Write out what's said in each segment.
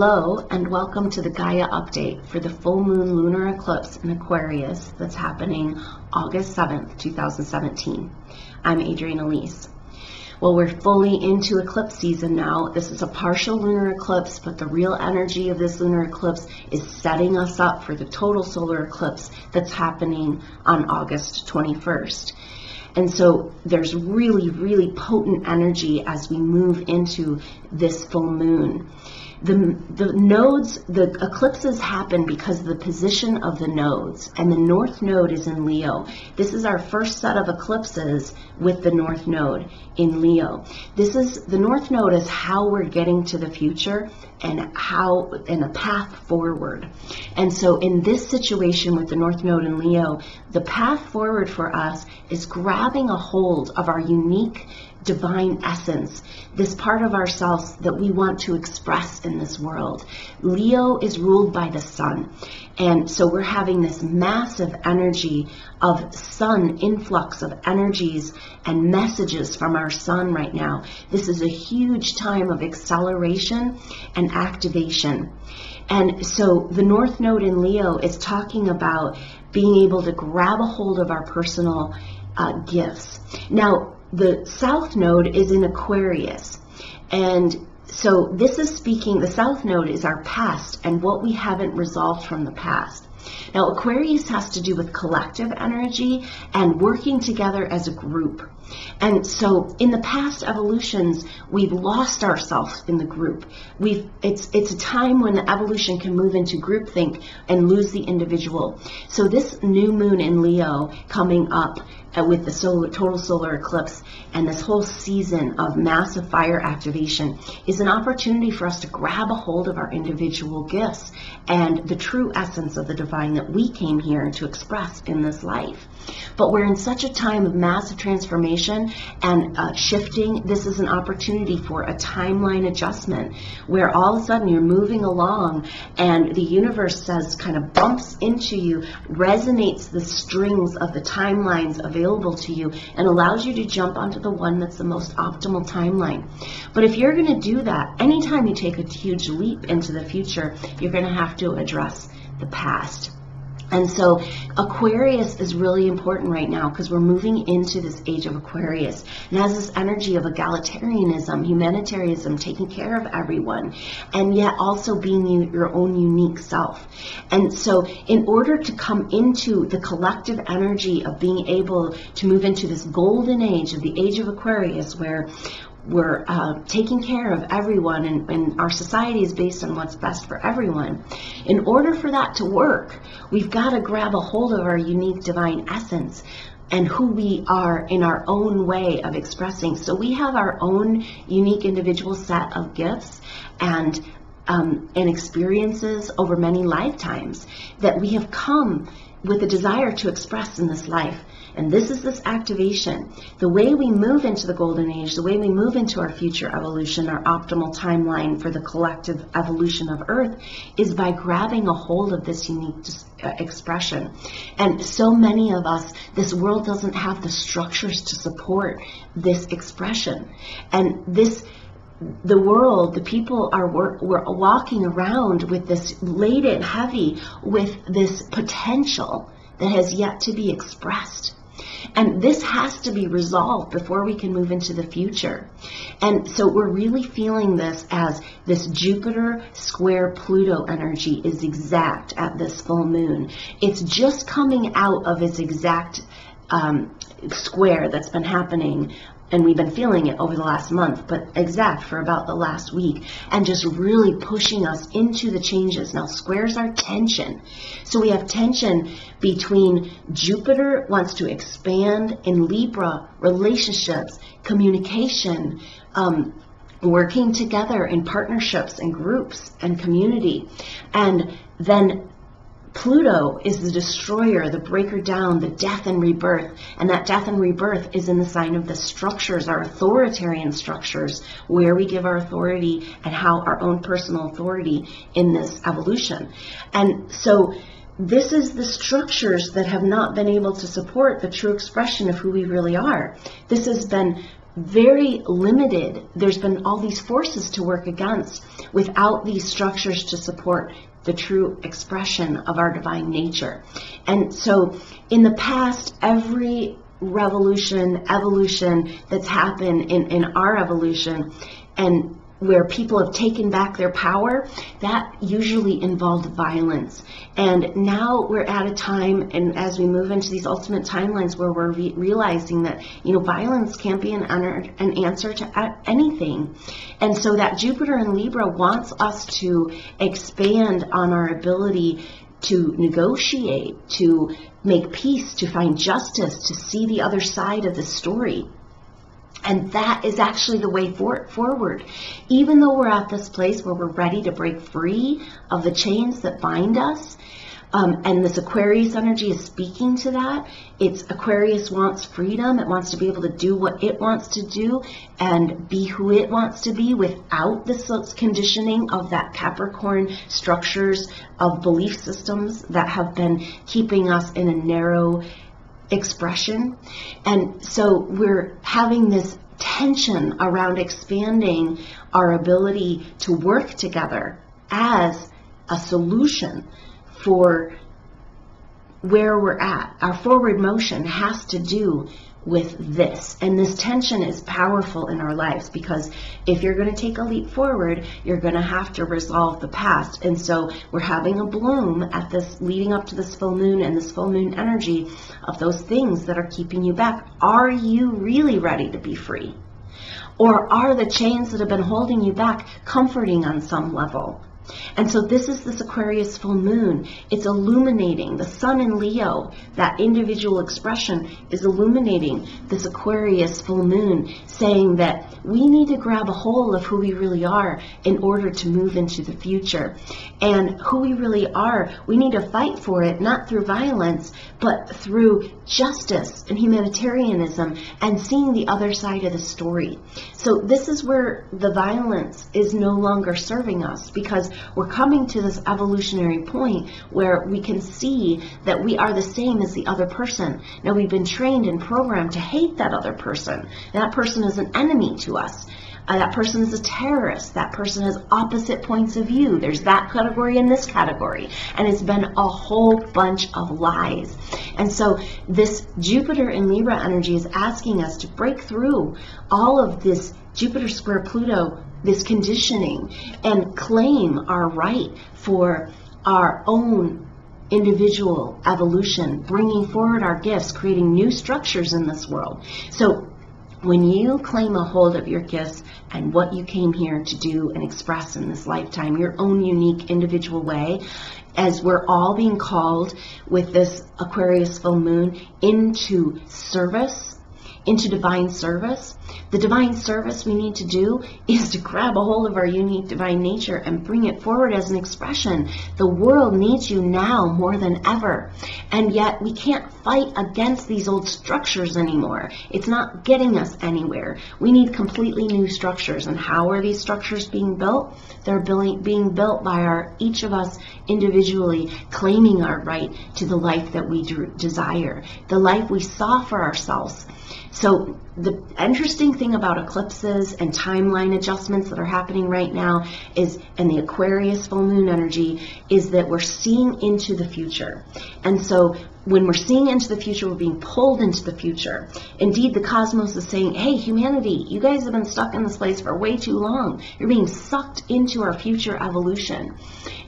Hello and welcome to the Gaia update for the full moon lunar eclipse in Aquarius that's happening August 7th, 2017. I'm Adrienne Elise. Well, we're fully into eclipse season now. This is a partial lunar eclipse, but the real energy of this lunar eclipse is setting us up for the total solar eclipse that's happening on August 21st. And so there's really potent energy as we move into this full moon. The nodes, the eclipses happen because of the position of the nodes, and the north node is in Leo. This is our first set of eclipses with the north node in Leo. The north node is how we're getting to the future and a path forward. And so in this situation with the north node in Leo, the path forward for us is grabbing a hold of our unique divine essence, this part of ourselves that we want to express in this world. Leo is ruled by the sun, and so we're having this massive energy of sun influx of energies and messages from our sun right now. This is a huge time of acceleration and activation. And so the north node in Leo is talking about being able to grab a hold of our personal gifts. Now, the south node is in Aquarius, and so this is speaking, the south node is our past and what we haven't resolved from the past. Now, Aquarius has to do with collective energy and working together as a group. And so in the past evolutions, we've lost ourselves in the group. It's a time when the evolution can move into groupthink and lose the individual. So this new moon in Leo coming up with the total solar eclipse and this whole season of massive fire activation is an opportunity for us to grab a hold of our individual gifts and the true essence of the divine that we came here to express in this life. But we're in such a time of massive transformation and shifting. This is an opportunity for a timeline adjustment where all of a sudden you're moving along and the universe says, kind of bumps into you, resonates the strings of the timelines available to you and allows you to jump onto the one that's the most optimal timeline. But if you're going to do that, anytime you take a huge leap into the future, you're going to have to address the past. And so Aquarius is really important right now because we're moving into this age of Aquarius. And has this energy of egalitarianism, humanitarianism, taking care of everyone, and yet also being your own unique self. And so in order to come into the collective energy of being able to move into this golden age of the age of Aquarius, where we're taking care of everyone and our society is based on what's best for everyone. In order for that to work, we've got to grab a hold of our unique divine essence and who we are in our own way of expressing. So we have our own unique individual set of gifts and experiences over many lifetimes that we have come with a desire to express in this life. And this is this activation. The way we move into the golden age, the way we move into our future evolution, our optimal timeline for the collective evolution of Earth, is by grabbing a hold of this unique expression. And so many of us, this world doesn't have the structures to support this expression. And the world, the people we're walking around with this laden heavy with this potential that has yet to be expressed. And this has to be resolved before we can move into the future. And so we're really feeling this as this Jupiter square Pluto energy is exact at this full moon. It's just coming out of its exact square that's been happening, and we've been feeling it over the last month, but exact for about the last week, and just really pushing us into the changes. Now, squares are tension. So we have tension between Jupiter wants to expand in Libra, relationships, communication, working together in partnerships and groups and community. And then Pluto is the destroyer, the breaker down, the death and rebirth. And that death and rebirth is in the sign of the structures, our authoritarian structures, where we give our authority and how our own personal authority in this evolution. And so this is the structures that have not been able to support the true expression of who we really are. This has been very limited. There's been all these forces to work against without these structures to support the true expression of our divine nature. And so in the past, every revolution, evolution that's happened in our evolution, and where people have taken back their power, that usually involved violence. And now we're at a time, and as we move into these ultimate timelines, where we're realizing that, violence can't be an answer to anything. And so that Jupiter in Libra wants us to expand on our ability to negotiate, to make peace, to find justice, to see the other side of the story. And that is actually the way forward. Even though we're at this place where we're ready to break free of the chains that bind us, and this Aquarius energy is speaking to that. Aquarius wants freedom. It wants to be able to do what it wants to do and be who it wants to be without this conditioning of that Capricorn structures of belief systems that have been keeping us in a narrow expression. And so we're having this tension around expanding our ability to work together as a solution for where we're at. Our forward motion has to do with this. And this tension is powerful in our lives, because if you're going to take a leap forward, you're going to have to resolve the past. And so we're having a bloom at this, leading up to this full moon and this full moon energy of those things that are keeping you back. Are you really ready to be free? Or are the chains that have been holding you back comforting on some level? And so this is this Aquarius full moon. It's illuminating the sun in Leo. That individual expression is illuminating this Aquarius full moon, saying that we need to grab a hold of who we really are in order to move into the future. And who we really are, we need to fight for it, not through violence, but through justice and humanitarianism and seeing the other side of the story. So this is where the violence is no longer serving us, because we're coming to this evolutionary point where we can see that we are the same as the other person. Now, we've been trained and programmed to hate that other person. That person is an enemy to us. That person is a terrorist. That person has opposite points of view. There's that category and this category. And it's been a whole bunch of lies. And so this Jupiter in Libra energy is asking us to break through all of this Jupiter square Pluto, this conditioning, and claim our right for our own individual evolution, bringing forward our gifts, creating new structures in this world. So when you claim a hold of your gifts and what you came here to do and express in this lifetime, your own unique individual way, as we're all being called with this Aquarius full moon into service, into divine service. The divine service we need to do is to grab a hold of our unique divine nature and bring it forward as an expression. The world needs you now more than ever. And yet we can't fight against these old structures anymore. It's not getting us anywhere. We need completely new structures. And how are these structures being built? They're being built by each of us individually claiming our right to the life that we desire, the life we saw for ourselves. So the interesting thing about eclipses and timeline adjustments that are happening right now is, and the Aquarius full moon energy, is that we're seeing into the future. And so when we're seeing into the future, we're being pulled into the future. Indeed, the cosmos is saying, hey, humanity, you guys have been stuck in this place for way too long. You're being sucked into our future evolution.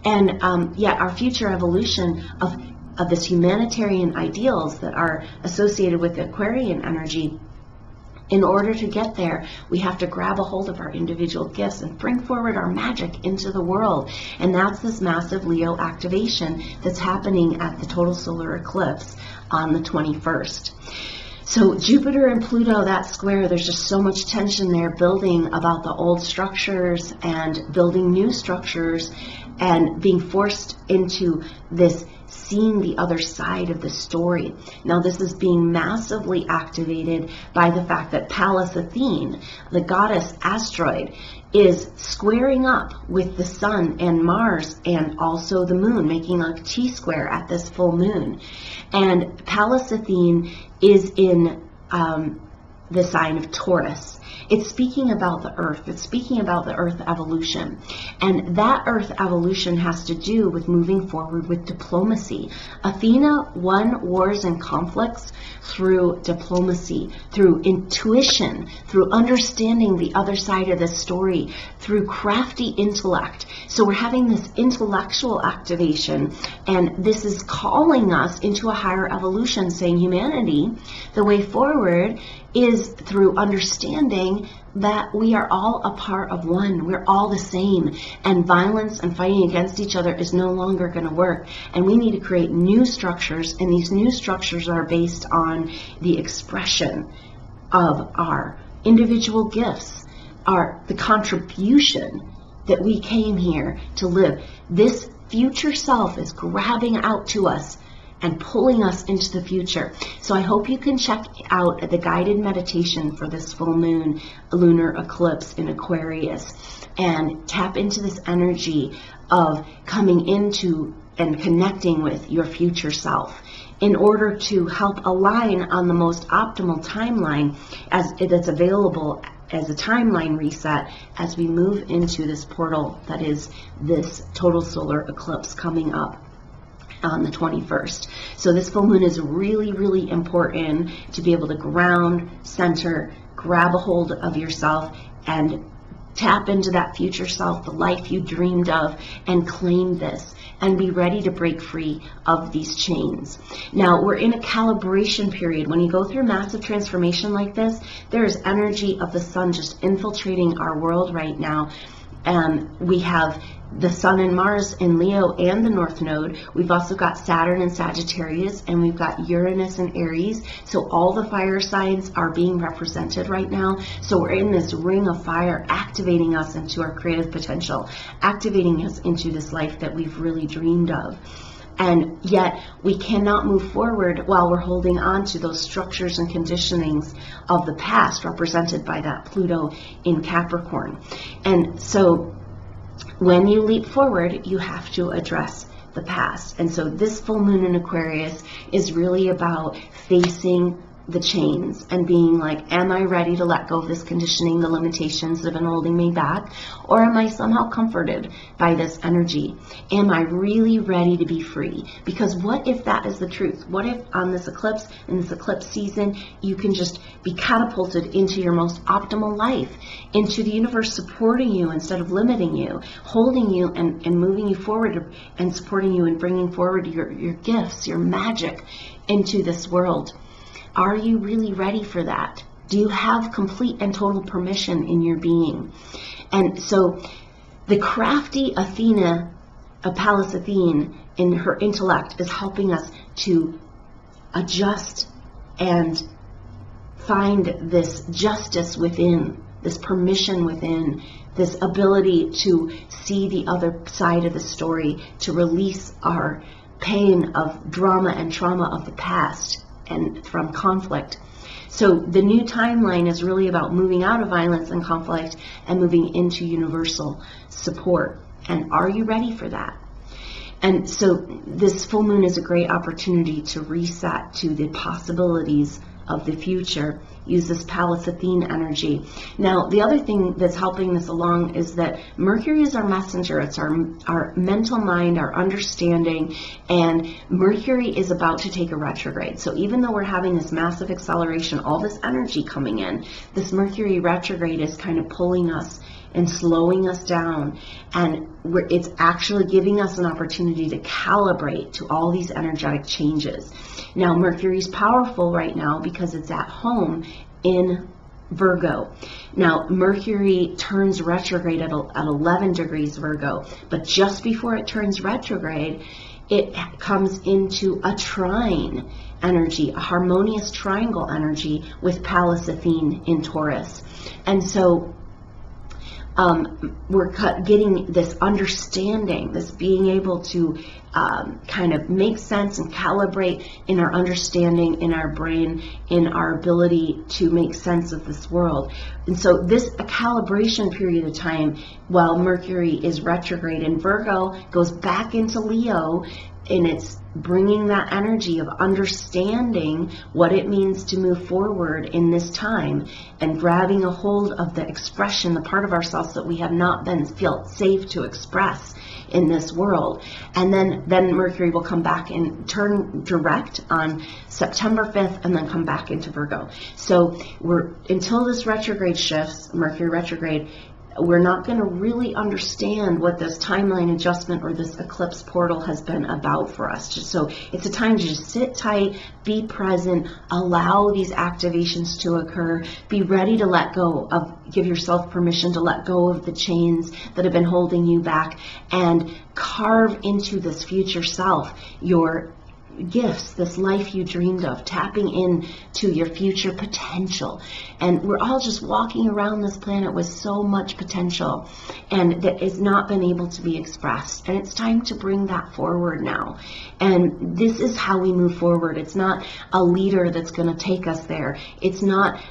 And our future evolution of this humanitarian ideals that are associated with the Aquarian energy. In order to get there, we have to grab a hold of our individual gifts and bring forward our magic into the world. And that's this massive Leo activation that's happening at the total solar eclipse on the 21st. So Jupiter and Pluto, that square, there's just so much tension there, building about the old structures and building new structures and being forced into this seeing the other side of the story. Now, this is being massively activated by the fact that Pallas Athene, the goddess asteroid, is squaring up with the sun and Mars and also the moon, making a T-square at this full moon. And Pallas Athene is in the sign of Taurus. It's speaking about the earth. It's speaking about the earth evolution. And that earth evolution has to do with moving forward with diplomacy. Athena won wars and conflicts through diplomacy, through intuition, through understanding the other side of the story, through crafty intellect. So we're having this intellectual activation, and this is calling us into a higher evolution, saying humanity, the way forward is through understanding that we are all a part of one. We're all the same, and violence and fighting against each other is no longer going to work, and we need to create new structures, and these new structures are based on the expression of our individual gifts, the contribution that we came here to live. This future self is grabbing out to us and pulling us into the future. So I hope you can check out the guided meditation for this full moon lunar eclipse in Aquarius and tap into this energy of coming into and connecting with your future self in order to help align on the most optimal timeline that's available as a timeline reset as we move into this portal that is this total solar eclipse coming up on the 21st. So this full moon is really, really important to be able to ground, center, grab a hold of yourself and tap into that future self, the life you dreamed of, and claim this and be ready to break free of these chains. Now, we're in a calibration period. When you go through massive transformation like this, there is energy of the sun just infiltrating our world right now. We have the Sun and Mars in Leo and the North Node. We've also got Saturn and Sagittarius, and we've got Uranus and Aries. So all the fire signs are being represented right now. So we're in this ring of fire, activating us into our creative potential, activating us into this life that we've really dreamed of. And yet we cannot move forward while we're holding on to those structures and conditionings of the past, represented by that Pluto in Capricorn. And so when you leap forward, you have to address the past. And so this full moon in Aquarius is really about facing the chains and being like, am I ready to let go of this conditioning, the limitations that have been holding me back? Or am I somehow comforted by this energy? Am I really ready to be free? Because what if that is the truth? What if on this eclipse, in this eclipse season, you can just be catapulted into your most optimal life, into the universe supporting you instead of limiting you, holding you and moving you forward and supporting you and bringing forward your gifts, your magic into this world? Are you really ready for that? Do you have complete and total permission in your being? And so the crafty Athena, Pallas Athene, in her intellect is helping us to adjust and find this justice within, this permission within, this ability to see the other side of the story, to release our pain of drama and trauma of the past and from conflict. So the new timeline is really about moving out of violence and conflict and moving into universal support. And are you ready for that? And so this full moon is a great opportunity to reset to the possibilities of the future. Use this Pallas Athene energy. Now, the other thing that's helping this along is that Mercury is our messenger. It's our mental mind, our understanding, and Mercury is about to take a retrograde. So even though we're having this massive acceleration, all this energy coming in, this Mercury retrograde is kind of pulling us and slowing us down, and it's actually giving us an opportunity to calibrate to all these energetic changes. Now, Mercury's powerful right now because it's at home in Virgo. Now, Mercury turns retrograde at 11 degrees Virgo, but just before it turns retrograde, it comes into a trine energy, a harmonious triangle energy with Pallas Athene in Taurus. And so we're getting this understanding, this being able to kind of make sense and calibrate in our understanding, in our brain, in our ability to make sense of this world. And so this a calibration period of time while Mercury is retrograde in Virgo, goes back into Leo in its bringing that energy of understanding what it means to move forward in this time, and grabbing a hold of the expression, the part of ourselves that we have not been felt safe to express in this world. And then Mercury will come back and turn direct on September 5th and then come back into Virgo. So until this retrograde shifts, Mercury retrograde, we're not going to really understand what this timeline adjustment or this eclipse portal has been about for us. So it's a time to just sit tight, be present, allow these activations to occur, be ready to let go of, give yourself permission to let go of the chains that have been holding you back, and carve into this future self your gifts, this life you dreamed of, tapping in to your future potential. And we're all just walking around this planet with so much potential, and that has not been able to be expressed. And it's time to bring that forward now. And this is how we move forward. It's not a leader that's going to take us there. It's not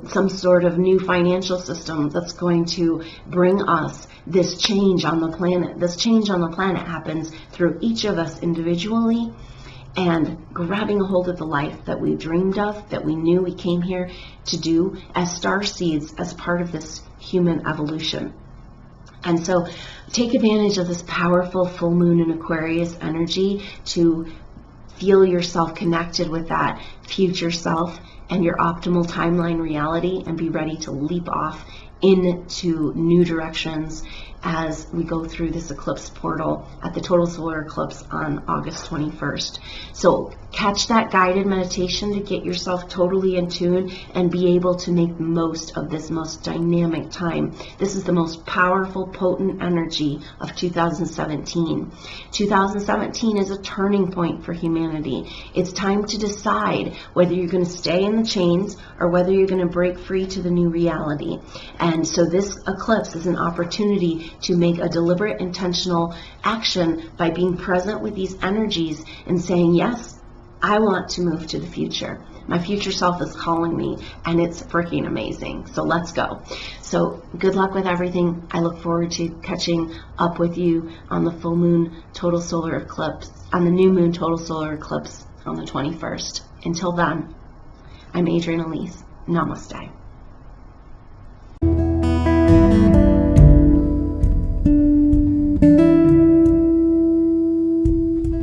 some sort of new financial system that's going to bring us this change on the planet. This change on the planet happens through each of us individually, and grabbing a hold of the life that we dreamed of, that we knew we came here to do as star seeds, as part of this human evolution. And so take advantage of this powerful full moon in Aquarius energy to feel yourself connected with that future self and your optimal timeline reality, and be ready to leap off into new directions as we go through this eclipse portal at the total solar eclipse on August 21st. So catch that guided meditation to get yourself totally in tune and be able to make the most of this most dynamic time. This is the most powerful, potent energy of 2017. 2017 is a turning point for humanity. It's time to decide whether you're going to stay in the chains or whether you're going to break free to the new reality. And so this eclipse is an opportunity to make a deliberate, intentional action by being present with these energies and saying, yes, I want to move to the future. My future self is calling me, and it's freaking amazing. So let's go. So good luck with everything. I look forward to catching up with you on the full moon total solar eclipse, on the new moon total solar eclipse on the 21st. Until then, I'm Adrienne Elise. Namaste.